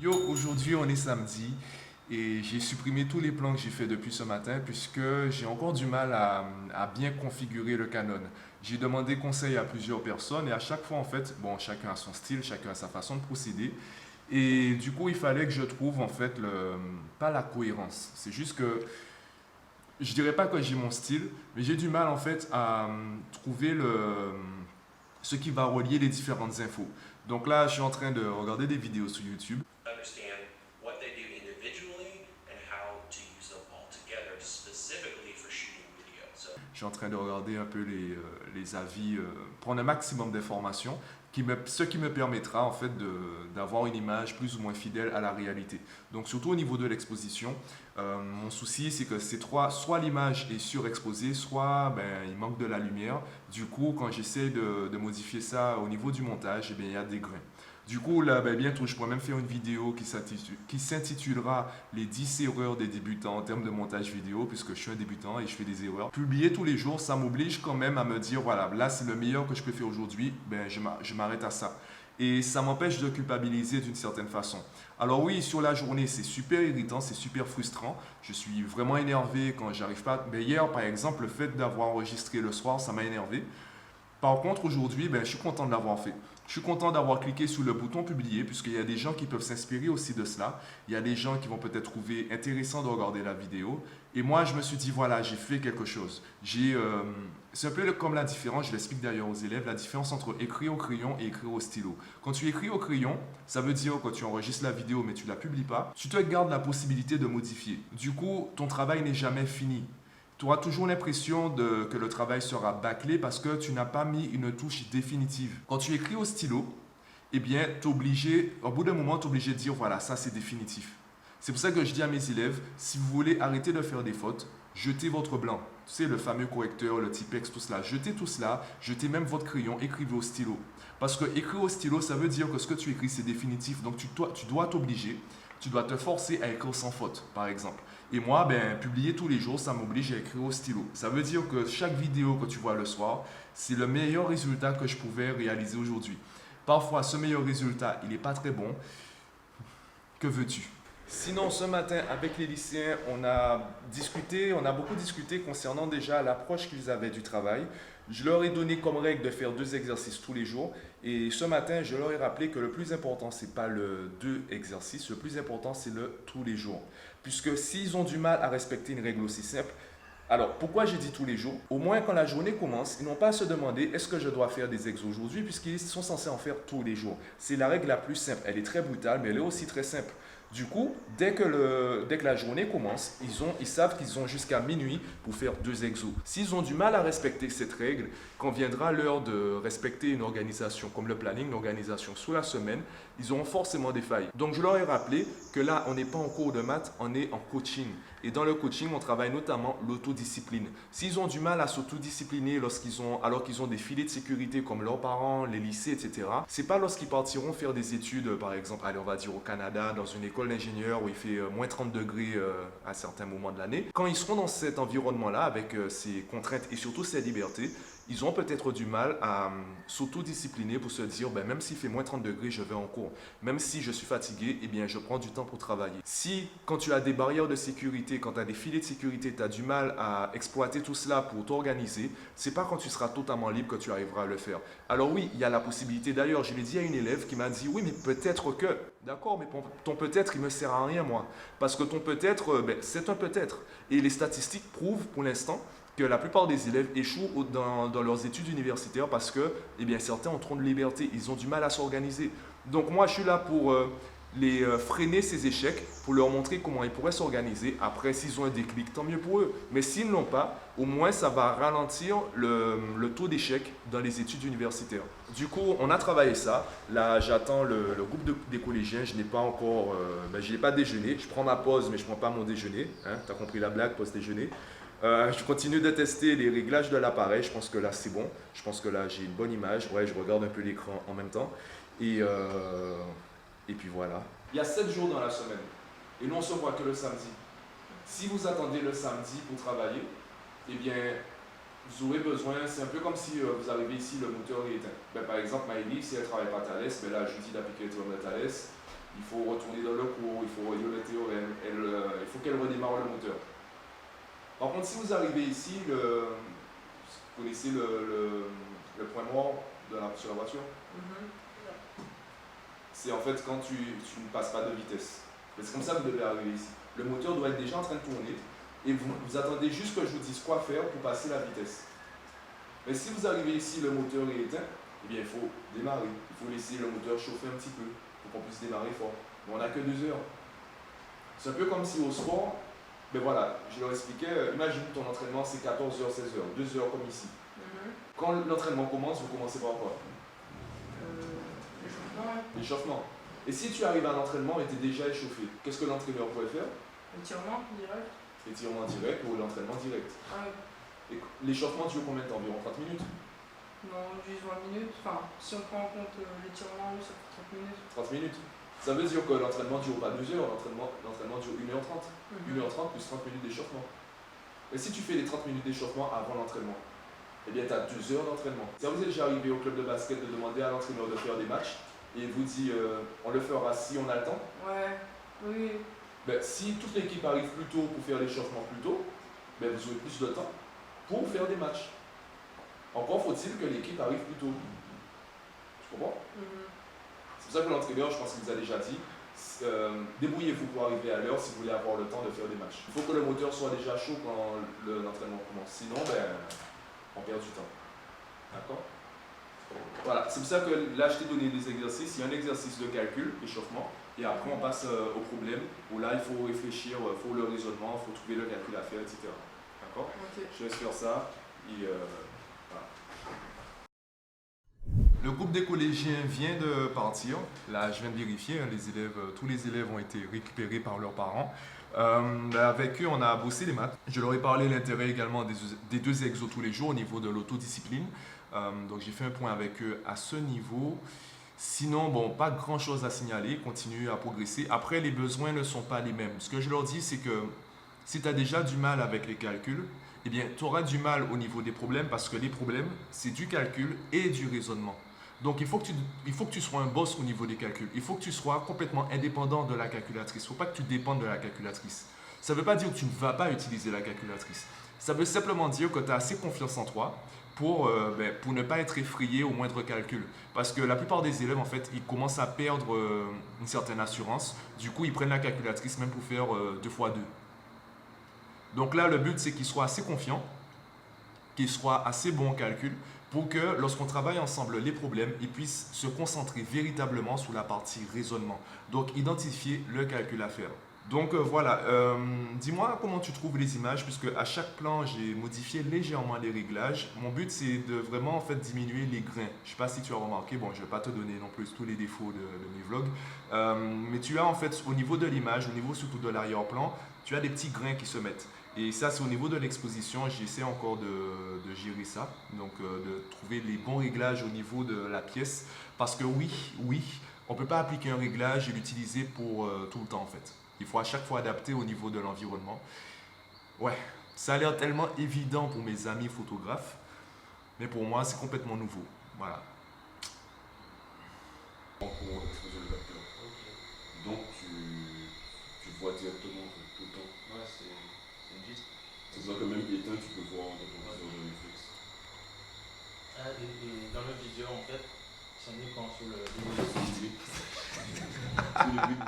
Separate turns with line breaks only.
Yo, aujourd'hui on est samedi et j'ai supprimé tous les plans que j'ai fait depuis ce matin puisque j'ai encore du mal à bien configurer le Canon. J'ai demandé conseil à plusieurs personnes et à chaque fois en fait, bon, chacun a son style, chacun a sa façon de procéder. Et du coup, il fallait que je trouve en fait pas la cohérence. C'est juste que je dirais pas que j'ai mon style, mais j'ai du mal en fait à trouver ce qui va relier les différentes infos. Donc là, je suis en train de regarder des vidéos sur YouTube.
Understand what they do individually and how to use them all together specifically for shooting video. So
Je suis en train de regarder un peu les avis, prendre un maximum d'informations, ce qui me permettra en fait d'avoir une image plus ou moins fidèle à la réalité. Donc surtout au niveau de l'exposition, mon souci c'est que soit l'image est surexposée, soit ben, il manque de la lumière. Du coup, quand j'essaie de modifier ça au niveau du montage, eh bien, il y a des grains. Du coup, là, ben, bientôt, je pourrais même faire une vidéo qui s'intitulera Les 10 erreurs des débutants en termes de montage vidéo, puisque je suis un débutant et je fais des erreurs. Publier tous les jours, ça m'oblige quand même à me dire, voilà, là, c'est le meilleur que je peux faire aujourd'hui, ben, je m'arrête à ça. Et ça m'empêche de culpabiliser d'une certaine façon. Alors oui, sur la journée, c'est super irritant, c'est super frustrant. Je suis vraiment énervé quand j'arrive pas. Mais hier, par exemple, le fait d'avoir enregistré le soir, ça m'a énervé. Par contre, aujourd'hui, ben, je suis content de l'avoir fait. Je suis content d'avoir cliqué sur le bouton publier, puisqu'il y a des gens qui peuvent s'inspirer aussi de cela. Il y a des gens qui vont peut-être trouver intéressant de regarder la vidéo. Et moi, je me suis dit, voilà, j'ai fait quelque chose. C'est un peu comme la différence, je l'explique d'ailleurs aux élèves, la différence entre écrire au crayon et écrire au stylo. Quand tu écris au crayon, ça veut dire que tu enregistres la vidéo mais tu ne la publies pas, tu te gardes la possibilité de modifier. Du coup, ton travail n'est jamais fini. Tu auras toujours l'impression que le travail sera bâclé parce que tu n'as pas mis une touche définitive. Quand tu écris au stylo, eh bien, au bout d'un moment, tu es obligé de dire, voilà, ça c'est définitif. C'est pour ça que je dis à mes élèves, si vous voulez arrêter de faire des fautes, jetez votre blanc. Tu sais, le fameux correcteur, le Tipex, tout cela. Jetez tout cela, jetez même votre crayon, écrivez au stylo. Parce que écrire au stylo, ça veut dire que ce que tu écris, c'est définitif. Donc tu dois t'obliger, tu dois te forcer à écrire sans faute, par exemple. Et moi, ben, publier tous les jours, ça m'oblige à écrire au stylo. Ça veut dire que chaque vidéo que tu vois le soir, c'est le meilleur résultat que je pouvais réaliser aujourd'hui. Parfois, ce meilleur résultat, il n'est pas très bon. Que veux-tu? Sinon, ce matin, avec les lycéens, on a beaucoup discuté concernant déjà l'approche qu'ils avaient du travail. Je leur ai donné comme règle de faire 2 exercices tous les jours. Et ce matin, je leur ai rappelé que le plus important, ce n'est pas le 2 exercices, le plus important, c'est le tous les jours. Puisque s'ils ont du mal à respecter une règle aussi simple, alors, pourquoi j'ai dit tous les jours? Au moins, quand la journée commence, ils n'ont pas à se demander est-ce que je dois faire des exos aujourd'hui, puisqu'ils sont censés en faire tous les jours. C'est la règle la plus simple. Elle est très brutale, mais elle est aussi très simple. Du coup, dès que la journée commence, ils savent qu'ils ont jusqu'à minuit pour faire 2 exos. S'ils ont du mal à respecter cette règle, quand viendra l'heure de respecter une organisation comme le planning, une organisation sur la semaine, ils auront forcément des failles. Donc, je leur ai rappelé que là, on n'est pas en cours de maths, on est en coaching. Et dans le coaching, on travaille notamment l'autodiscipline. S'ils ont du mal à s'autodiscipliner alors qu'ils ont des filets de sécurité comme leurs parents, les lycées, etc., c'est pas lorsqu'ils partiront faire des études, par exemple, allez, on va dire au Canada, dans une école d'ingénieur où il fait moins 30 degrés à certains moments de l'année. Quand ils seront dans cet environnement-là, avec ces contraintes et surtout ces libertés, ils auront peut-être du mal à s'autodiscipliner pour se dire, ben, même s'il fait moins 30 degrés, je vais en cours. Même si je suis fatigué, eh bien, je prends du temps pour travailler. Si, quand tu as des barrières de sécurité, quand tu as des filets de sécurité, tu as du mal à exploiter tout cela pour t'organiser, c'est pas quand tu seras totalement libre que tu arriveras à le faire. Alors oui, il y a la possibilité. D'ailleurs, je l'ai dit à une élève qui m'a dit, oui, mais peut-être que... D'accord, mais ton peut-être, il me sert à rien, moi. Parce que ton peut-être, ben, c'est un peut-être. Et les statistiques prouvent, pour l'instant, que la plupart des élèves échouent dans leurs études universitaires parce que eh bien, certains ont trop de liberté, ils ont du mal à s'organiser. Donc moi, je suis là pour les freiner ces échecs, pour leur montrer comment ils pourraient s'organiser. Après, s'ils ont un déclic, tant mieux pour eux. Mais s'ils ne l'ont pas, au moins, ça va ralentir le taux d'échec dans les études universitaires. Du coup, on a travaillé ça. Là, j'attends le groupe des collégiens. Je n'ai pas encore, je n'ai pas déjeuné. Je prends ma pause, mais je ne prends pas mon déjeuner. Hein, tu as compris la blague, pause déjeuner. Je continue de tester les réglages de l'appareil. Je pense que là, c'est bon. Je pense que là, j'ai une bonne image. Ouais, je regarde un peu l'écran en même temps. Et puis voilà. Il y a 7 jours dans la semaine. Et nous, on se voit que le samedi. Si vous attendez le samedi pour travailler, eh bien, vous aurez besoin, c'est un peu comme si vous arrivez ici, le moteur est éteint. Ben, par exemple, Maëlie, si elle ne travaille pas à Thales, ben là, je lui dis d'appliquer le théorème de Thales, il faut retourner dans le cours, il faut relire le théorème, il faut qu'elle redémarre le moteur. Par contre, si vous arrivez ici, vous connaissez le point noir sur la voiture? C'est en fait quand tu ne passes pas de vitesse. C'est comme ça que vous devez arriver ici. Le moteur doit être déjà en train de tourner et vous attendez juste que je vous dise quoi faire pour passer la vitesse. Mais si vous arrivez ici, le moteur est éteint, eh bien il faut démarrer. Il faut laisser le moteur chauffer un petit peu pour qu'on puisse démarrer fort. Mais on n'a que 2 heures. C'est un peu comme si au sport, ben voilà, je leur expliquais, imagine ton entraînement c'est 14h, 16h, 2 heures comme ici. Quand l'entraînement commence, vous commencez par quoi? L'échauffement. Et si tu arrives à l'entraînement et tu es déjà échauffé, qu'est-ce que l'entraîneur pourrait faire?
L'étirement direct.
L'étirement direct ou l'entraînement direct.
Ah oui.
Et l'échauffement dure combien de temps? Environ 30 minutes?
Non, juste 20 minutes. Enfin, si on prend en compte l'étirement, oui, ça fait 30 minutes.
30 minutes. Ça veut dire que l'entraînement dure pas 2 heures, l'entraînement dure 1h30. 1h30 plus 30 minutes d'échauffement. Et si tu fais les 30 minutes d'échauffement avant l'entraînement, eh bien tu as 2 heures d'entraînement. Ça vous est déjà arrivé au club de basket de demander à l'entraîneur de faire des matchs et il vous dit on le fera si on a le temps?
Ouais, oui.
Ben, si toute l'équipe arrive plus tôt pour faire l'échauffement plus tôt, ben, vous aurez plus de temps pour faire des matchs. Encore faut-il que l'équipe arrive plus tôt. Tu comprends? C'est pour ça que l'entraîneur, je pense qu'il vous a déjà dit, débrouillez-vous pour arriver à l'heure si vous voulez avoir le temps de faire des matchs. Il faut que le moteur soit déjà chaud quand l'entraînement commence. Sinon, ben, on perd du temps. D'accord? Voilà, c'est pour ça que là, je t'ai donné des exercices. Il y a un exercice de calcul, échauffement, et après on passe au problème, où là, il faut réfléchir, il faut le raisonnement, il faut trouver le calcul à faire, etc. D'accord?
Ok.
Je laisse faire ça. Et, voilà. Le groupe des collégiens vient de partir. Là, je viens de vérifier, hein, tous les élèves ont été récupérés par leurs parents. Avec eux, on a bossé les maths. Je leur ai parlé de l'intérêt également des 2 exos tous les jours au niveau de l'autodiscipline. Donc, j'ai fait un point avec eux à ce niveau. Sinon, bon, pas grand chose à signaler, continuer à progresser. Après, les besoins ne sont pas les mêmes. Ce que je leur dis, c'est que si tu as déjà du mal avec les calculs, eh bien, tu auras du mal au niveau des problèmes parce que les problèmes, c'est du calcul et du raisonnement. Donc, il faut que tu sois un boss au niveau des calculs. Il faut que tu sois complètement indépendant de la calculatrice. Il ne faut pas que tu dépendes de la calculatrice. Ça ne veut pas dire que tu ne vas pas utiliser la calculatrice. Ça veut simplement dire que tu as assez confiance en toi pour ne pas être effrayé au moindre calcul. Parce que la plupart des élèves, en fait, ils commencent à perdre une certaine assurance. Du coup, ils prennent la calculatrice même pour faire 2 x 2. Donc là, le but, c'est qu'ils soient assez confiants, qu'ils soient assez bons en calcul, pour que lorsqu'on travaille ensemble les problèmes, ils puissent se concentrer véritablement sur la partie raisonnement. Donc, identifier le calcul à faire. Donc voilà, dis-moi comment tu trouves les images, puisque à chaque plan, j'ai modifié légèrement les réglages. Mon but, c'est de vraiment en fait diminuer les grains. Je ne sais pas si tu as remarqué, bon, je ne vais pas te donner non plus tous les défauts de mes vlogs, mais tu as en fait au niveau de l'image, au niveau surtout de l'arrière-plan, tu as des petits grains qui se mettent. Et ça, c'est au niveau de l'exposition, j'essaie encore de gérer ça, donc de trouver les bons réglages au niveau de la pièce, parce que oui, on ne peut pas appliquer un réglage et l'utiliser pour tout le temps en fait. Il faut à chaque fois adapter au niveau de l'environnement. Ouais, ça a l'air tellement évident pour mes amis photographes, mais pour moi, c'est complètement nouveau. Voilà. Pour exposer le capteur.
Ok.
Donc, tu vois directement tout le temps.
Ouais, c'est une vitre.
C'est-à-dire que même éteint, tu peux voir dans ton viseur de Netflix.
Ah, et dans le viseur, en fait, si on est quand sur le
Sur le but,